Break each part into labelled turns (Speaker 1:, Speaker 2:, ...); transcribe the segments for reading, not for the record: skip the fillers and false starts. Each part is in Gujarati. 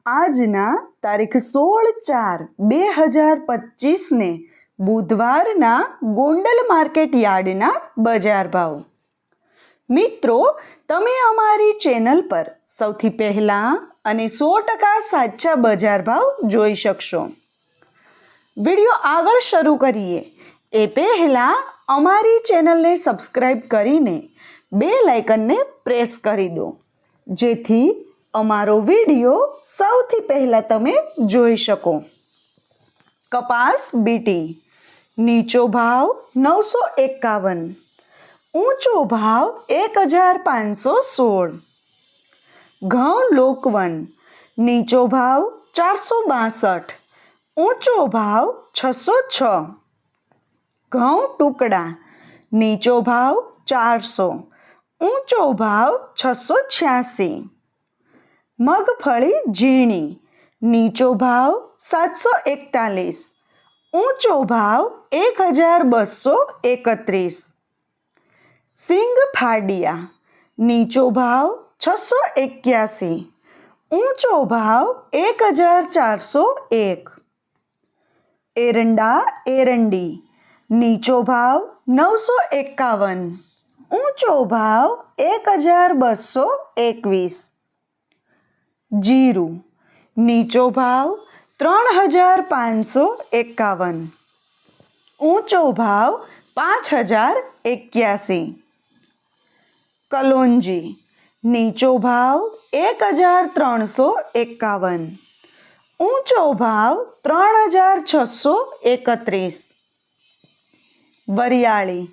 Speaker 1: આજના તારીખ 16/4/2025ને બુધવારના ગોંડલ માર્કેટ યાર્ડના બજાર ભાવ. મિત્રો, તમે અમારી ચેનલ પર સૌથી પહેલાં અને 100% સાચા બજાર ભાવ જોઈ શકશો. વિડીયો આગળ શરૂ કરીએ એ પહેલાં અમારી ચેનલને સબસ્ક્રાઈબ કરીને બેલ આઇકનને પ્રેસ કરી દો, જેથી અમારો વિડીયો સૌથી પહેલાં તમે જોઈ શકો. કપાસ બીટી નીચો ભાવ 951, ઊંચો ભાવ 1516. ઘઉં લોકવન નીચો ભાવ 462, ઊંચો ભાવ 606. ઘઉં ટુકડા નીચો ભાવ 400, ઊંચો ભાવ 686. મગફળી ઝીણી નીચો ભાવ 741, ઊંચો ભાવ 1231. સિંગ ફાડિયા નીચો ભાવ 681, ઊંચો ભાવ 1401. એરંડા એરંડી નીચો ભાવ 951, ઊંચો ભાવ 1221. જીરું નીચો ભાવ 3551, ઊંચો ભાવ 5081. કલોંજી નીચો ભાવ 1351, ઊંચો ભાવ 3631. વરિયાળી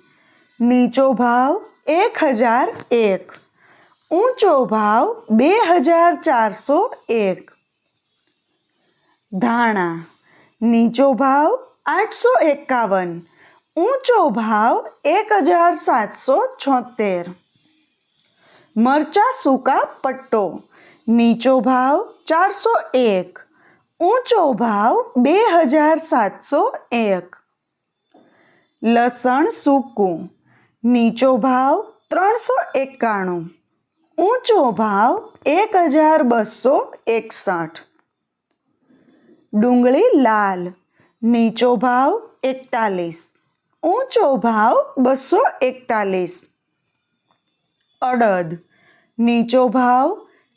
Speaker 1: નીચો ભાવ 1001, ઊંચો ભાવ 2401. ધાણા નીચો ભાવ 851, ઊંચો ભાવ 1776. મરચાં સૂકા પટ્ટો નીચો ભાવ 401, ઊંચો ભાવ 2701. લસણ સૂકું નીચો ભાવ 391, ઊંચો ભાવ 1261. ડુંગળી લાલ નીચો ભાવ 41, ઊંચો ભાવ 241. અડદ નીચો ભાવ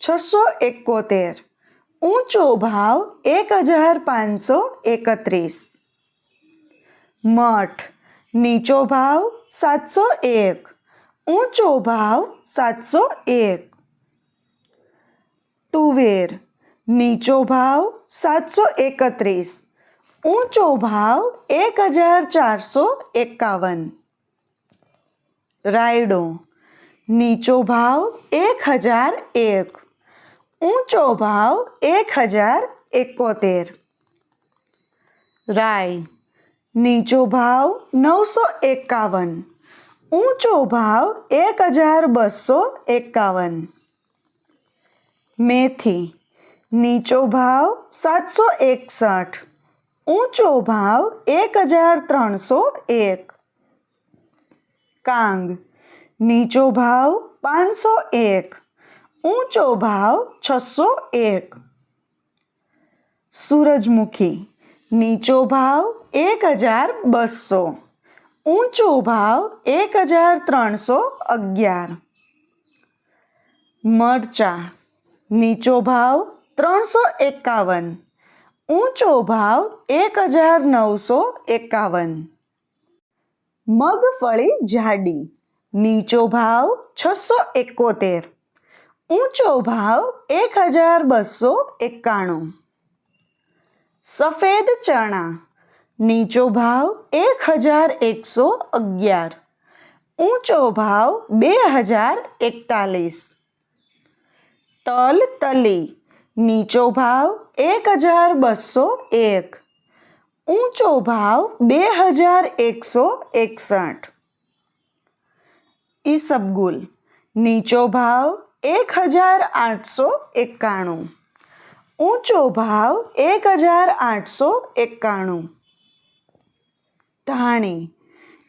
Speaker 1: 671, ઊંચો ભાવ 1531. મઠ નીચો ભાવ 701, ઊંચો ભાવ 701. તુવેર નીચો ભાવ 731, ઊંચો ભાવ 1451. રાયડો નીચો ભાવ 1001, ઊંચો ભાવ 1071. રાઈ નીચો ભાવ 951, ઊંચો ભાવ 1251. મેથી નીચો ભાવ 761, ઊંચો ભાવ 1301. કાંગ નીચો ભાવ 501, ઊંચો ભાવ 601. સૂરજમુખી નીચો ભાવ 1200, ઊંચો ભાવ 1311. મરચાં નીચો ભાવ 351, ઊંચો ભાવ 1951. મગફળી જાડી નીચો ભાવ 671, ઊંચો ભાવ 1291. સફેદ ચણા નીચો ભાવ 1111, ઊંચો ભાવ 2041. તલ તલી નીચો ભાવ 1201, ઊંચો ભાવ 2161. ઈસબગુલ નીચો ભાવ 1891, ઊંચો ભાવ 1891. ધાણી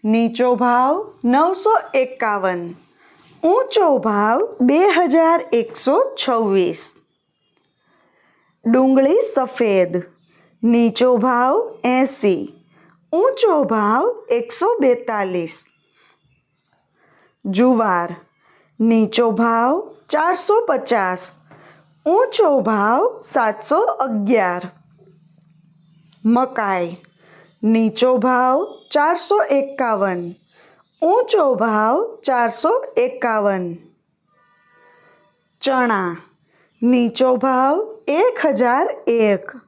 Speaker 1: નીચો ભાવ 951, ઊંચો ભાવ 2126. ડુંગળી સફેદ, નીચો ભાવ 80, ઊંચો ભાવ 142. જુવાર, નીચો ભાવ 450, ઊંચો ભાવ 711. મકાઈ, નીચો ભાવ 451, ઊંચો ભાવ 451. ચણા, નીચો ભાવ 1001,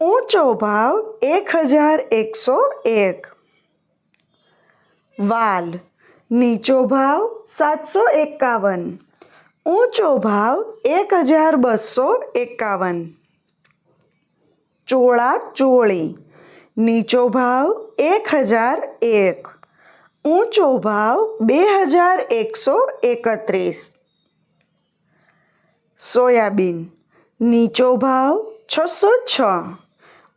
Speaker 1: ઊંચો ભાવ 1101. વાલ, નીચો ભાવ 751, ઊંચો ભાવ 1251. ચોળા ચોળી, નીચો ભાવ 1001, ઊંચો ભાવ 2131. સોયાબીન, નીચો ભાવ 606,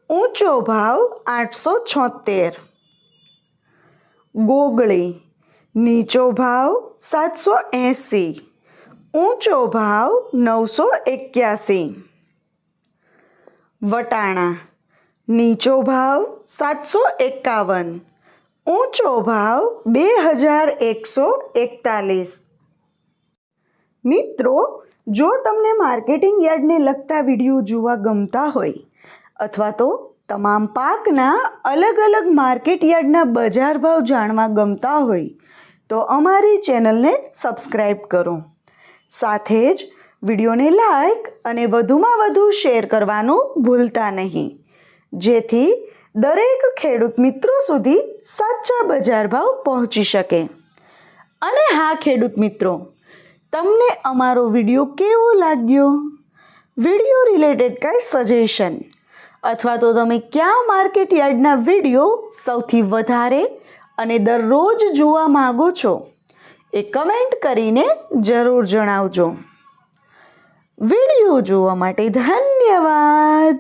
Speaker 1: ઊંચો ભાવ 876. ગોગળી, નીચો ભાવ 780, ઊંચો ભાવ 981. વટાણા, નીચો ભાવ 751, ઊંચો ભાવ 2141. મિત્રો, જો તમને માર્કેટિંગ યાર્ડને લગતા વિડીયો જોવા ગમતા હોય અથવા તો તમામ પાકના અલગ અલગ માર્કેટ યાર્ડના બજાર ભાવ જાણવા ગમતા હોય તો અમારી ચેનલને સબસ્ક્રાઈબ કરો. સાથે જ વિડીયોને લાઈક અને વધુમાં વધુ શેર કરવાનું ભૂલતા નહીં, જેથી દરેક ખેડૂત મિત્રો સુધી સાચા બજાર ભાવ પહોંચી શકે. અને હા ખેડૂત મિત્રો, તમને અમારો વિડીયો કેવો લાગ્યો? વિડીયો રિલેટેડ કાંઈ સજેશન અથવા તો તમે કયા માર્કેટ યાર્ડના વિડીયો સૌથી વધારે અને દરરોજ જોવા માગો છો એ કમેન્ટ કરીને જરૂર જણાવજો. વિડીયો જોવા માટે ધન્યવાદ.